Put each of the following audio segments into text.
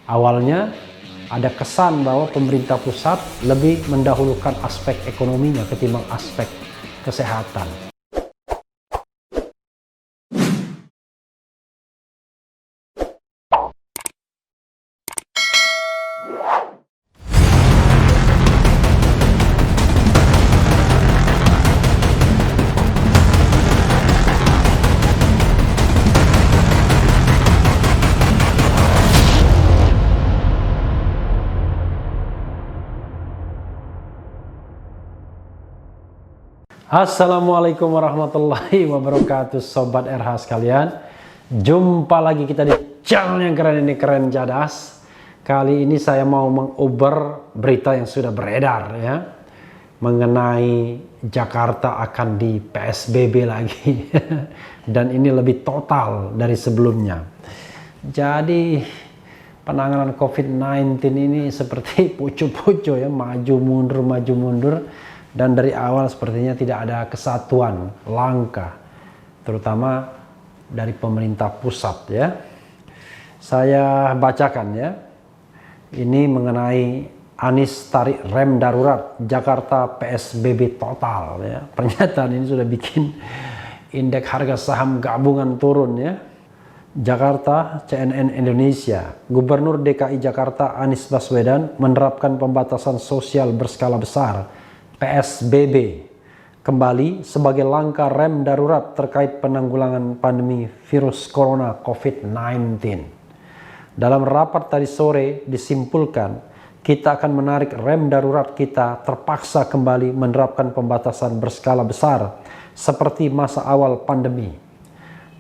Awalnya ada kesan bahwa pemerintah pusat lebih mendahulukan aspek ekonominya ketimbang aspek kesehatan. Assalamualaikum warahmatullahi wabarakatuh, Sobat RH sekalian. Jumpa lagi kita di channel yang keren ini, Keren Cadas. Kali ini saya mau menguber berita yang sudah beredar ya, mengenai Jakarta akan di PSBB lagi. Dan ini lebih total dari sebelumnya. Jadi penanganan COVID-19 ini seperti pucuk-pucuk ya, maju mundur. Dan dari awal sepertinya tidak ada kesatuan langkah, terutama dari pemerintah pusat ya. Saya bacakan ya. Ini mengenai Anies tarik rem darurat, Jakarta PSBB total ya. Pernyataan ini sudah bikin indeks harga saham gabungan turun ya. Jakarta, CNN Indonesia. Gubernur DKI Jakarta Anies Baswedan menerapkan pembatasan sosial berskala besar PSBB kembali sebagai langkah rem darurat terkait penanggulangan pandemi virus corona COVID-19. Dalam rapat tadi sore disimpulkan, kita akan menarik rem darurat kita terpaksa kembali menerapkan pembatasan berskala besar seperti masa awal pandemi.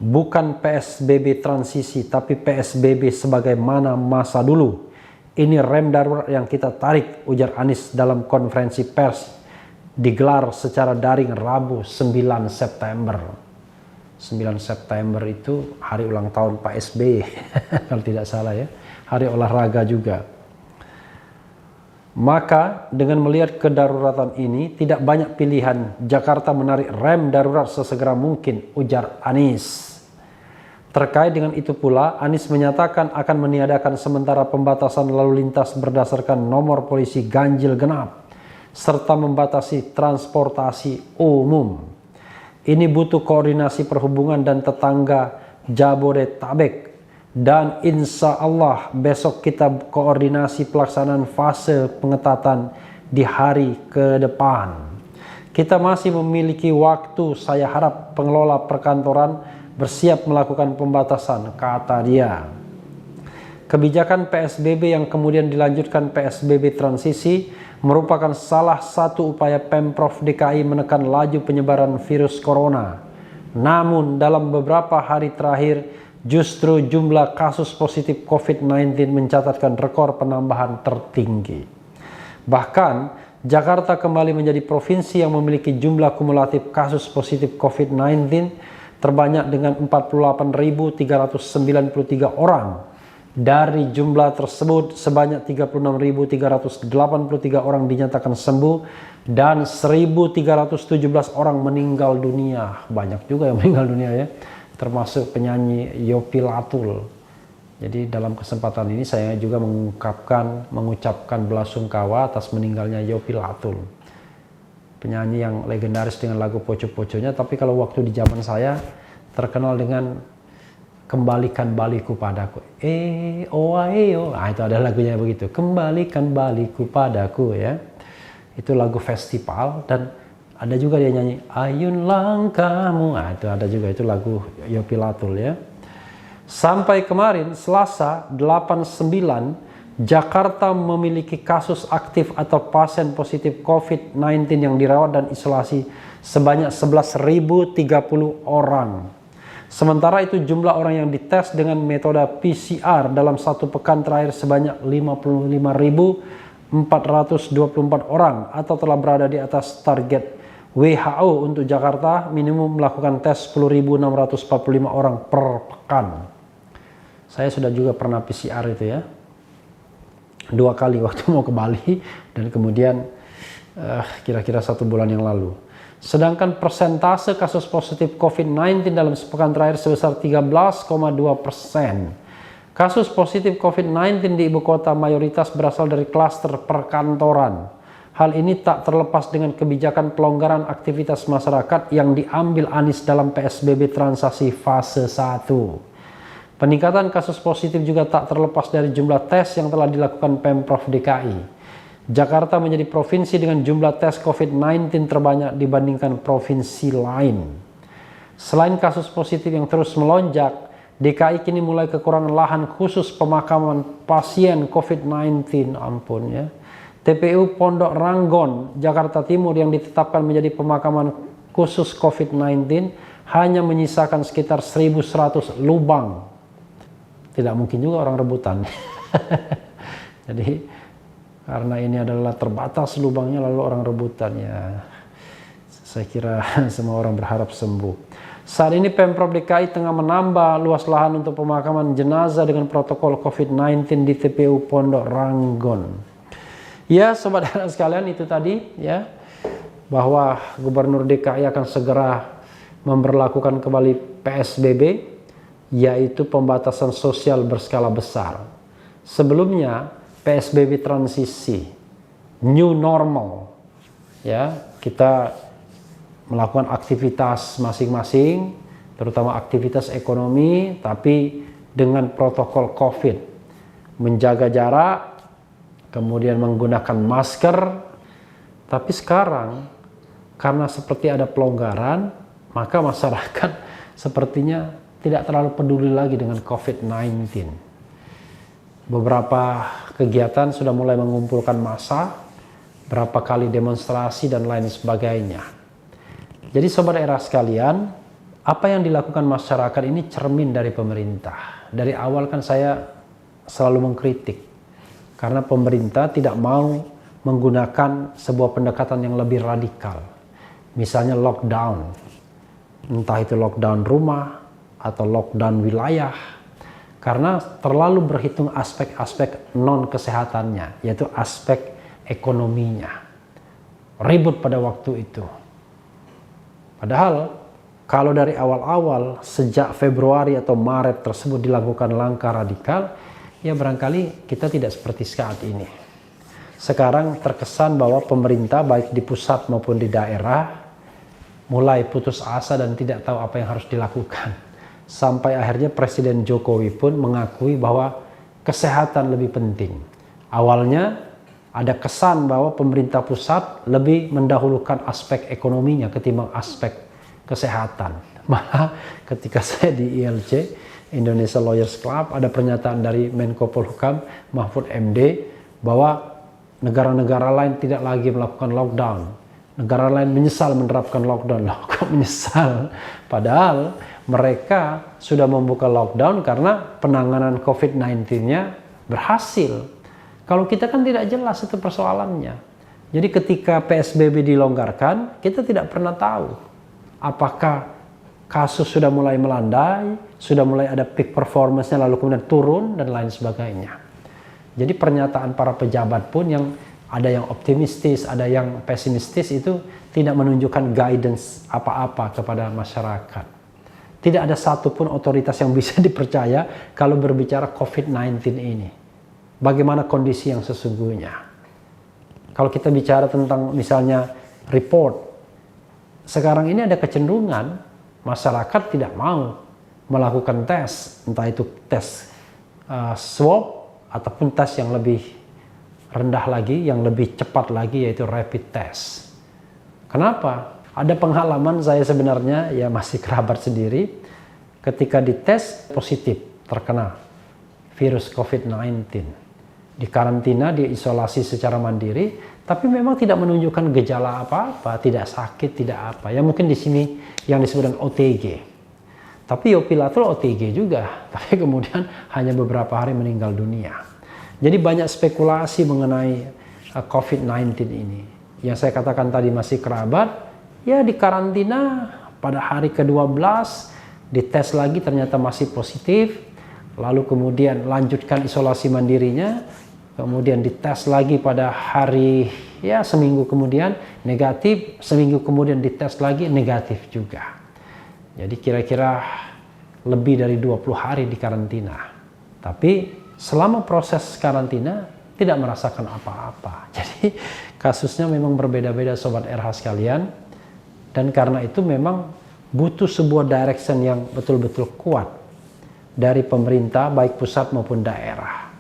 Bukan PSBB transisi, tapi PSBB sebagaimana masa dulu. Ini rem darurat yang kita tarik, ujar Anies dalam konferensi pers digelar secara daring Rabu 9 September. 9 September itu hari ulang tahun Pak SBY kalau tidak salah ya, hari olahraga juga. Maka dengan melihat kedaruratan ini tidak banyak pilihan, Jakarta menarik rem darurat sesegera mungkin, ujar Anies. Terkait dengan itu pula, Anies menyatakan akan meniadakan sementara pembatasan lalu lintas berdasarkan nomor polisi ganjil genap serta membatasi transportasi umum. Ini butuh koordinasi perhubungan dan tetangga Jabodetabek, dan insya Allah besok kita koordinasi pelaksanaan fase pengetatan di hari ke depan. Kita masih memiliki waktu, saya harap pengelola perkantoran bersiap melakukan pembatasan, kata dia. Kebijakan PSBB yang kemudian dilanjutkan PSBB transisi merupakan salah satu upaya Pemprov DKI menekan laju penyebaran virus corona. Namun dalam beberapa hari terakhir justru jumlah kasus positif COVID-19 mencatatkan rekor penambahan tertinggi. Bahkan Jakarta kembali menjadi provinsi yang memiliki jumlah kumulatif kasus positif COVID-19 terbanyak dengan 48.393 orang. Dari jumlah tersebut sebanyak 36.383 orang dinyatakan sembuh dan 1.317 orang meninggal dunia. Banyak juga yang meninggal dunia ya, termasuk penyanyi Yopi Latul. Jadi dalam kesempatan ini saya juga mengucapkan belasungkawa atas meninggalnya Yopi Latul, penyanyi yang legendaris dengan lagu Poco-Poconya, tapi kalau waktu di zaman saya terkenal dengan Kembalikan Baliku Padaku. Nah, itu ada lagunya begitu. Kembalikan baliku padaku ya. Itu lagu festival, dan ada juga dia nyanyi Ayun Langkahmu. Nah, itu ada juga, itu lagu Yopi Latul ya. Sampai kemarin Selasa 89, Jakarta memiliki kasus aktif atau pasien positif COVID-19 yang dirawat dan isolasi sebanyak 11.030 orang. Sementara itu jumlah orang yang dites dengan metode PCR dalam satu pekan terakhir sebanyak 55.424 orang atau telah berada di atas target WHO untuk Jakarta minimum melakukan tes 10.645 orang per pekan. Saya sudah juga pernah PCR itu ya, 2 kali waktu mau ke Bali dan kemudian kira-kira 1 bulan yang lalu. Sedangkan persentase kasus positif COVID-19 dalam sepekan terakhir sebesar 13,2%. Kasus positif COVID-19 di ibu kota mayoritas berasal dari klaster perkantoran. Hal ini tak terlepas dengan kebijakan pelonggaran aktivitas masyarakat yang diambil Anies dalam PSBB transisi fase 1. Peningkatan kasus positif juga tak terlepas dari jumlah tes yang telah dilakukan Pemprov DKI. Jakarta menjadi provinsi dengan jumlah tes COVID-19 terbanyak dibandingkan provinsi lain. Selain kasus positif yang terus melonjak, DKI kini mulai kekurangan lahan khusus pemakaman pasien COVID-19. Ampun ya. TPU Pondok Ranggon, Jakarta Timur yang ditetapkan menjadi pemakaman khusus COVID-19 hanya menyisakan sekitar 1.100 lubang. Tidak mungkin juga orang rebutan. Jadi karena ini adalah terbatas lubangnya lalu orang rebutan ya. Saya kira semua orang berharap sembuh. Saat ini Pemprov DKI tengah menambah luas lahan untuk pemakaman jenazah dengan protokol COVID-19 di TPU Pondok Ranggon. Ya, sobat era sekalian, itu tadi ya, bahwa Gubernur DKI akan segera memberlakukan kembali PSBB, yaitu pembatasan sosial berskala besar. Sebelumnya PSBB transisi, new normal, ya, kita melakukan aktivitas masing-masing, terutama aktivitas ekonomi, tapi dengan protokol COVID, menjaga jarak, kemudian menggunakan masker. Tapi sekarang, karena seperti ada pelonggaran, maka masyarakat sepertinya tidak terlalu peduli lagi dengan COVID-19. Beberapa kegiatan sudah mulai mengumpulkan massa, berapa kali demonstrasi dan lain sebagainya. Jadi sobat era sekalian, apa yang dilakukan masyarakat ini cermin dari pemerintah. Dari awal kan saya selalu mengkritik, karena pemerintah tidak mau menggunakan sebuah pendekatan yang lebih radikal. Misalnya lockdown, entah itu lockdown rumah atau lockdown wilayah, karena terlalu berhitung aspek-aspek non-kesehatannya, yaitu aspek ekonominya. Ribut pada waktu itu. Padahal kalau dari awal-awal sejak Februari atau Maret tersebut dilakukan langkah radikal, ya barangkali kita tidak seperti saat ini. Sekarang terkesan bahwa pemerintah baik di pusat maupun di daerah mulai putus asa dan tidak tahu apa yang harus dilakukan. Sampai akhirnya Presiden Jokowi pun mengakui bahwa kesehatan lebih penting. Awalnya ada kesan bahwa pemerintah pusat lebih mendahulukan aspek ekonominya ketimbang aspek kesehatan. Malah ketika saya di ILC, Indonesia Lawyers Club, ada pernyataan dari Menko Polhukam Mahfud MD bahwa negara-negara lain tidak lagi melakukan lockdown. Negara lain menyesal menerapkan lockdown. Loh, kok menyesal? Padahal mereka sudah membuka lockdown karena penanganan COVID-19-nya berhasil. Kalau kita kan tidak jelas itu persoalannya. Jadi ketika PSBB dilonggarkan, kita tidak pernah tahu apakah kasus sudah mulai melandai, sudah mulai ada peak performance-nya lalu kemudian turun dan lain sebagainya. Jadi pernyataan para pejabat pun yang ada yang optimistis, ada yang pesimistis itu tidak menunjukkan guidance apa-apa kepada masyarakat. Tidak ada satupun otoritas yang bisa dipercaya kalau berbicara COVID-19 ini. Bagaimana kondisi yang sesungguhnya. Kalau kita bicara tentang misalnya report, sekarang ini ada kecenderungan masyarakat tidak mau melakukan tes, entah itu tes swab ataupun tes yang lebih rendah lagi, yang lebih cepat lagi, yaitu rapid test. Kenapa? Ada pengalaman saya sebenarnya, ya masih kerabat sendiri, ketika dites positif terkena virus COVID-19. Dikarantina, diisolasi secara mandiri, tapi memang tidak menunjukkan gejala apa-apa, tidak sakit, tidak apa. Ya mungkin di sini yang disebut dengan OTG. Tapi Yopilatul OTG juga, tapi kemudian hanya beberapa hari meninggal dunia. Jadi banyak spekulasi mengenai COVID-19 ini. Yang saya katakan tadi masih kerabat, ya dikarantina pada hari ke-12, dites lagi ternyata masih positif, lalu kemudian lanjutkan isolasi mandirinya, kemudian dites lagi pada hari, ya seminggu kemudian negatif, seminggu kemudian dites lagi negatif juga. Jadi kira-kira lebih dari 20 hari di karantina. Tapi selama proses karantina tidak merasakan apa-apa. Jadi kasusnya memang berbeda-beda Sobat RH sekalian. Dan karena itu memang butuh sebuah direction yang betul-betul kuat dari pemerintah baik pusat maupun daerah.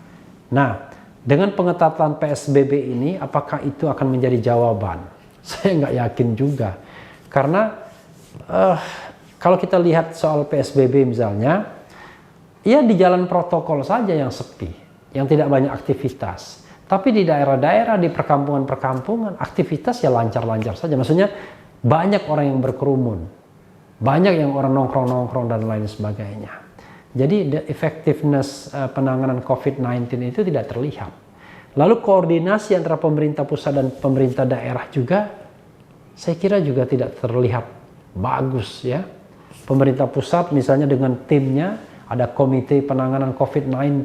Nah, dengan pengetatan PSBB ini apakah itu akan menjadi jawaban? Saya nggak yakin juga. Karena kalau kita lihat soal PSBB misalnya, ya di jalan protokol saja yang sepi, yang tidak banyak aktivitas. Tapi di daerah-daerah, di perkampungan-perkampungan, aktivitas ya lancar-lancar saja. Maksudnya banyak orang yang berkerumun, banyak yang orang nongkrong-nongkrong dan lain sebagainya. Jadi the effectiveness penanganan COVID-19 itu tidak terlihat. Lalu koordinasi antara pemerintah pusat dan pemerintah daerah juga, saya kira juga tidak terlihat bagus ya. Pemerintah pusat misalnya dengan timnya, ada komite penanganan COVID-19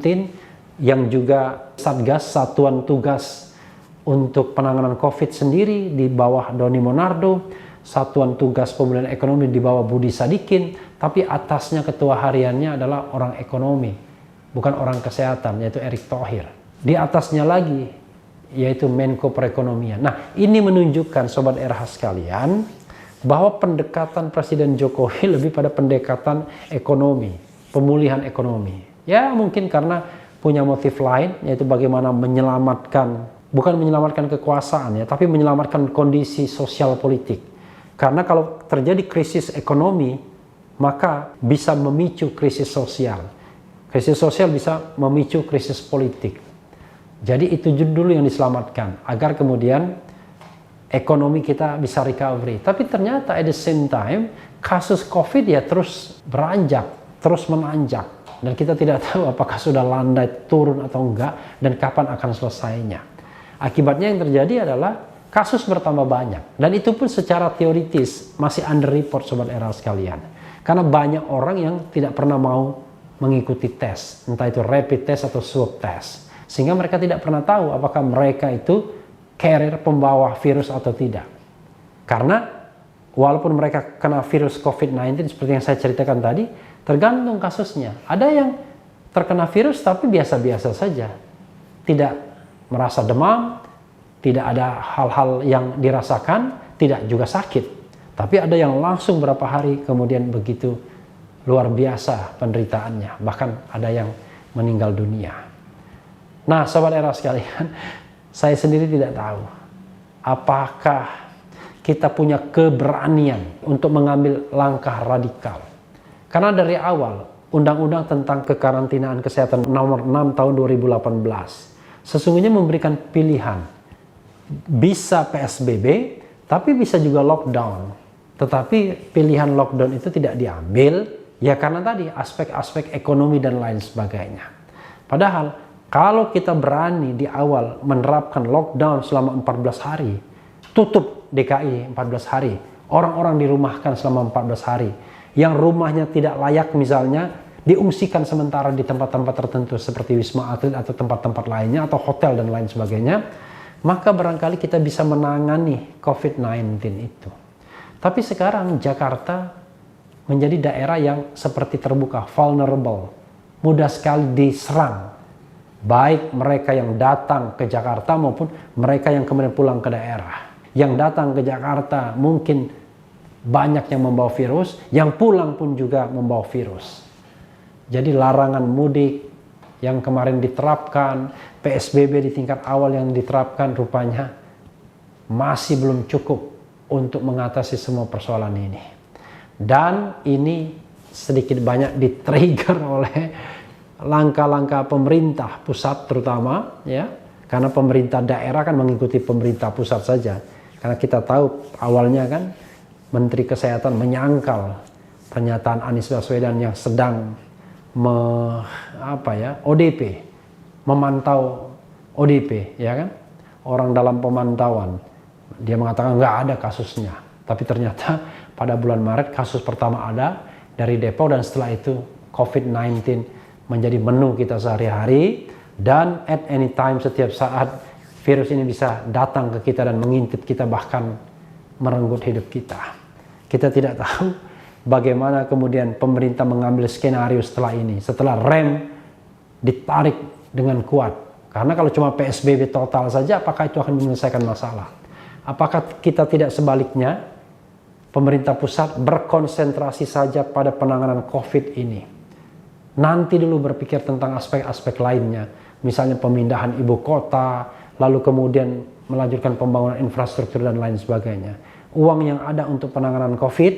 yang juga Satgas, Satuan Tugas untuk penanganan COVID sendiri di bawah Doni Monardo, Satuan Tugas Pemulihan Ekonomi di bawah Budi Sadikin, tapi atasnya ketua hariannya adalah orang ekonomi, bukan orang kesehatan, yaitu Erick Thohir. Di atasnya lagi, yaitu Menko Perekonomian. Nah, ini menunjukkan Sobat RH sekalian, bahwa pendekatan Presiden Jokowi lebih pada pendekatan ekonomi, pemulihan ekonomi. Ya mungkin karena punya motif lain, yaitu bagaimana menyelamatkan, bukan menyelamatkan kekuasaan ya, tapi menyelamatkan kondisi sosial politik. Karena kalau terjadi krisis ekonomi, maka bisa memicu krisis sosial. Krisis sosial bisa memicu krisis politik. Jadi itu dulu yang diselamatkan, agar kemudian ekonomi kita bisa recovery. Tapi ternyata at the same time, kasus COVID ya terus beranjak, terus menanjak. Dan kita tidak tahu apakah sudah landai turun atau enggak, dan kapan akan selesainya. Akibatnya yang terjadi adalah kasus bertambah banyak, dan itu pun secara teoritis masih under report Sobat RH sekalian, karena banyak orang yang tidak pernah mau mengikuti tes, entah itu rapid test atau swab test, sehingga mereka tidak pernah tahu apakah mereka itu carrier, pembawa virus atau tidak. Karena walaupun mereka kena virus COVID-19 seperti yang saya ceritakan tadi, tergantung kasusnya. Ada yang terkena virus tapi biasa-biasa saja, tidak merasa demam, tidak ada hal-hal yang dirasakan, tidak juga sakit. Tapi ada yang langsung berapa hari kemudian begitu luar biasa penderitaannya. Bahkan ada yang meninggal dunia. Nah, Sobat RH sekalian, saya sendiri tidak tahu apakah kita punya keberanian untuk mengambil langkah radikal. Karena dari awal, Undang-Undang tentang Kekarantinaan Kesehatan nomor 6 tahun 2018 sesungguhnya memberikan pilihan. Bisa PSBB, tapi bisa juga lockdown. Tetapi pilihan lockdown itu tidak diambil, ya karena tadi aspek-aspek ekonomi dan lain sebagainya. Padahal kalau kita berani di awal menerapkan lockdown selama 14 hari, tutup DKI 14 hari, orang-orang dirumahkan selama 14 hari, yang rumahnya tidak layak misalnya diungsikan sementara di tempat-tempat tertentu seperti Wisma Atlet atau tempat-tempat lainnya atau hotel dan lain sebagainya, maka barangkali kita bisa menangani COVID-19 itu. Tapi sekarang Jakarta menjadi daerah yang seperti terbuka, vulnerable, mudah sekali diserang. Baik mereka yang datang ke Jakarta maupun mereka yang kemudian pulang ke daerah. Yang datang ke Jakarta mungkin banyak yang membawa virus, yang pulang pun juga membawa virus. Jadi larangan mudik yang kemarin diterapkan, PSBB di tingkat awal yang diterapkan rupanya masih belum cukup untuk mengatasi semua persoalan ini. Dan ini sedikit banyak di-trigger oleh langkah-langkah pemerintah pusat terutama ya, karena pemerintah daerah kan mengikuti pemerintah pusat saja. Karena kita tahu awalnya kan Menteri Kesehatan menyangkal pernyataan Anies Baswedan yang sedang ODP, memantau ODP, ya kan? Orang dalam pemantauan. Dia mengatakan nggak ada kasusnya. Tapi ternyata pada bulan Maret kasus pertama ada dari Depok, dan setelah itu COVID-19 menjadi menu kita sehari-hari, dan at any time, setiap saat virus ini bisa datang ke kita dan mengintip kita, bahkan merenggut hidup kita. Kita tidak tahu bagaimana kemudian pemerintah mengambil skenario setelah ini, setelah rem ditarik dengan kuat. Karena kalau cuma PSBB total saja, apakah itu akan menyelesaikan masalah? Apakah kita tidak sebaliknya, pemerintah pusat berkonsentrasi saja pada penanganan COVID ini? Nanti dulu berpikir tentang aspek-aspek lainnya, misalnya pemindahan ibu kota, lalu kemudian melanjutkan pembangunan infrastruktur dan lain sebagainya. Uang yang ada untuk penanganan COVID,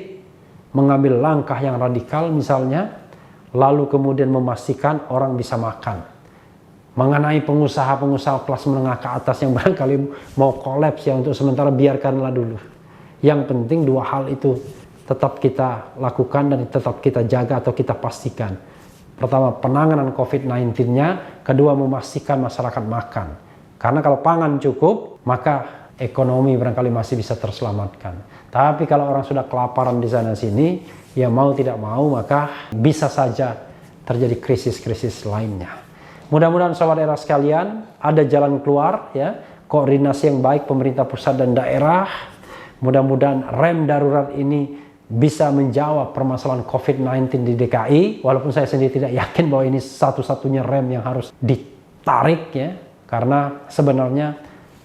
mengambil langkah yang radikal misalnya, lalu kemudian memastikan orang bisa makan. Mengenai pengusaha-pengusaha kelas menengah ke atas yang barangkali mau kolaps ya, untuk sementara biarkanlah dulu. Yang penting dua hal itu tetap kita lakukan dan tetap kita jaga atau kita pastikan. Pertama, penanganan COVID-19-nya. Kedua, memastikan masyarakat makan. Karena kalau pangan cukup, maka ekonomi barangkali masih bisa terselamatkan. Tapi kalau orang sudah kelaparan di sana sini, ya mau tidak mau maka bisa saja terjadi krisis-krisis lainnya. Mudah-mudahan sahabat era sekalian ada jalan keluar ya, koordinasi yang baik pemerintah pusat dan daerah. Mudah-mudahan rem darurat ini bisa menjawab permasalahan COVID-19 di DKI, walaupun saya sendiri tidak yakin bahwa ini satu-satunya rem yang harus ditarik ya, karena sebenarnya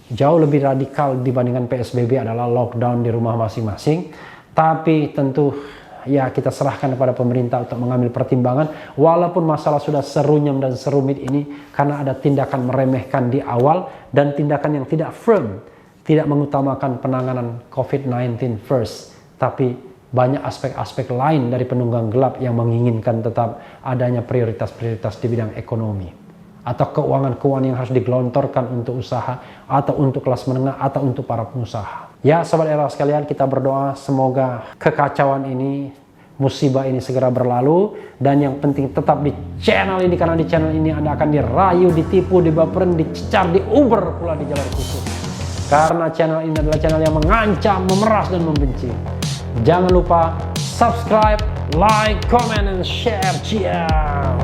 jauh lebih radikal dibandingkan PSBB adalah lockdown di rumah masing-masing. Tapi tentu ya kita serahkan kepada pemerintah untuk mengambil pertimbangan, walaupun masalah sudah serunyem dan serumit ini, karena ada tindakan meremehkan di awal dan tindakan yang tidak firm, tidak mengutamakan penanganan COVID-19 first, tapi banyak aspek-aspek lain dari penunggang gelap yang menginginkan tetap adanya prioritas-prioritas di bidang ekonomi atau keuangan-keuangan yang harus digelontorkan untuk usaha atau untuk kelas menengah atau untuk para pengusaha. Ya sahabat era sekalian, kita berdoa semoga kekacauan ini, musibah ini segera berlalu, dan yang penting tetap di channel ini, karena di channel ini Anda akan dirayu, ditipu, dibaperin, dicecar, diuber pula di jalan khusus. Karena channel ini adalah channel yang mengancam, memeras, dan membenci. Jangan lupa subscribe, like, comment, and share. Ciao.